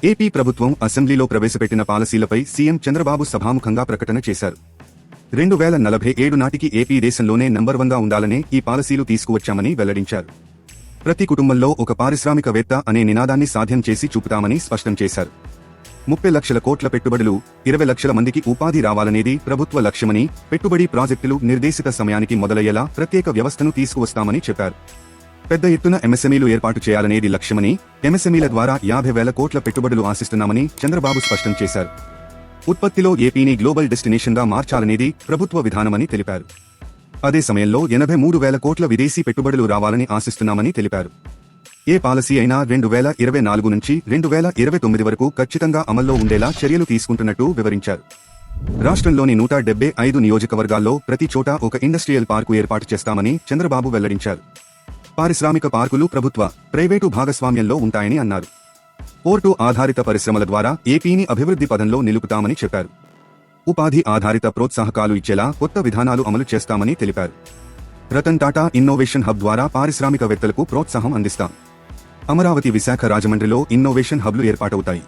AP ప్రభుత్వం అసెంబ్లీలో ప్రవేశపెట్టిన పాలసీలపై సీఎం చంద్రబాబు సభాముఖంగా ప్రకటన చేశారు. 2047 నాటికి ఏపీ దేశంలోనే నంబర్ 1గా ఉండాలనే ఈ పాలసీలు తీసుకువచ్చామని వెల్లడించారు. ప్రతి కుటుంబంలో ఒక పారిశ్రామికవేత్త అనే నినాదాన్ని సాధ్యం చేసి చూపుతామని స్పష్టం చేశారు. 30 లక్షల కోట్ల పెట్టుబడులు, 20 లక్షల మందికి ఉపాధి రావాలనేది ప్రభుత్వ లక్ష్యమని, పెట్టుబడి ప్రాజెక్టులు నిర్దేశిత సమయానికి మొదలయ్యేలా ప్రత్యేక వ్యవస్థను తీసుకువస్తామని చెప్పారు. పెద్ద ఎత్తున ఎంఎస్ఎంఈలు ఏర్పాటు చేయాలనేది లక్ష్యమని, ఎంఎస్ఎంఈల ద్వారా 50,000 కోట్ల పెట్టుబడులు ఆశిస్తున్నామని చంద్రబాబు స్పష్టం చేశారు. ఉత్పత్తిలో ఏపీని గ్లోబల్ డెస్టినేషన్గా మార్చాలనేది ప్రభుత్వ విధానమని తెలిపారు. అదే సమయంలో 83,000 కోట్ల విదేశీ పెట్టుబడులు రావాలని ఆశిస్తున్నామని తెలిపారు. ఏ పాలసీ అయినా 2024 నుంచి 2029 వరకు ఖచ్చితంగా అమల్లో ఉండేలా చర్యలు తీసుకుంటున్నట్టు వివరించారు. రాష్ట్రంలోని 175 నియోజకవర్గాల్లో ప్రతి చోట ఒక ఇండస్ట్రియల్ పార్కు ఏర్పాటు చేస్తామని చంద్రబాబు వెల్లడించారు. పారిశ్రామిక పార్కులు ప్రభుత్వ, ప్రైవేటు భాగస్వామ్యంలో ఉంటాయని అన్నారు. పోర్టు ఆధారిత పరిశ్రమల ద్వారా ఏపీని అభివృద్ధి పదంలో నిలుపుతామని చెప్పారు. ఉపాధి ఆధారిత ప్రోత్సాహకాలు ఇచ్చేలా కొత్త విధానాలు అమలు చేస్తామని తెలిపారు. రతన్ టాటా ఇన్నోవేషన్ హబ్ ద్వారా పారిశ్రామికవేత్తలకు ప్రోత్సాహం అందిస్తాం. అమరావతి, విశాఖ, రాజమండ్రిలో ఇన్నోవేషన్ హబ్లు ఏర్పాటవుతాయి.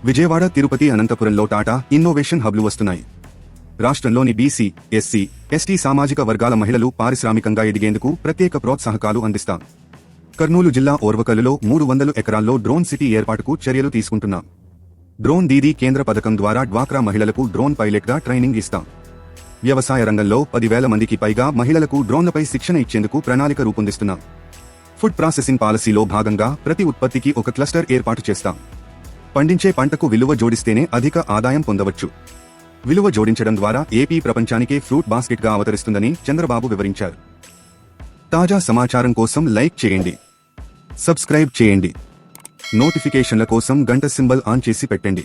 విజయవాడ, తిరుపతి, అనంతపురంలో టాటా ఇన్నోవేషన్ హబ్లు వస్తున్నాయి. రాష్ట్రంలోని బీసీ, ఎస్సీ, ఎస్టీ సామాజిక వర్గాల మహిళలు పారిశ్రామికంగా ఎదిగేందుకు ప్రత్యేక ప్రోత్సాహకాలు అందిస్తాం. కర్నూలు జిల్లా ఓర్వకల్లులో 300 ఎకరాల్లో డ్రోన్ సిటీ ఏర్పాటుకు చర్యలు తీసుకుంటున్నాం. డ్రోన్ దీదీ కేంద్ర పథకం ద్వారా డ్వాక్రా మహిళలకు డ్రోన్ పైలట్గా ట్రైనింగ్ ఇస్తాం. వ్యవసాయ రంగంలో 10,000 మందికి పైగా మహిళలకు డ్రోన్లపై శిక్షణ ఇచ్చేందుకు ప్రణాళిక రూపొందిస్తున్నాం. ఫుడ్ ప్రాసెసింగ్ పాలసీలో భాగంగా ప్రతి ఉత్పత్తికి ఒక క్లస్టర్ ఏర్పాటు చేస్తాం. పండించే పంటకు విలువ జోడిస్తేనే అధిక ఆదాయం పొందవచ్చు. విలువ జోడించడం ద్వారా ఏపీ ప్రపంచానికే ఫ్రూట్ బాస్కెట్గా అవతరిస్తుందని చంద్రబాబు వివరించారు. తాజా సమాచారం కోసం లైక్ చేయండి, సబ్స్క్రైబ్ చేయండి, నోటిఫికేషన్ల కోసం గంట సింబల్ ఆన్ చేసి పెట్టండి.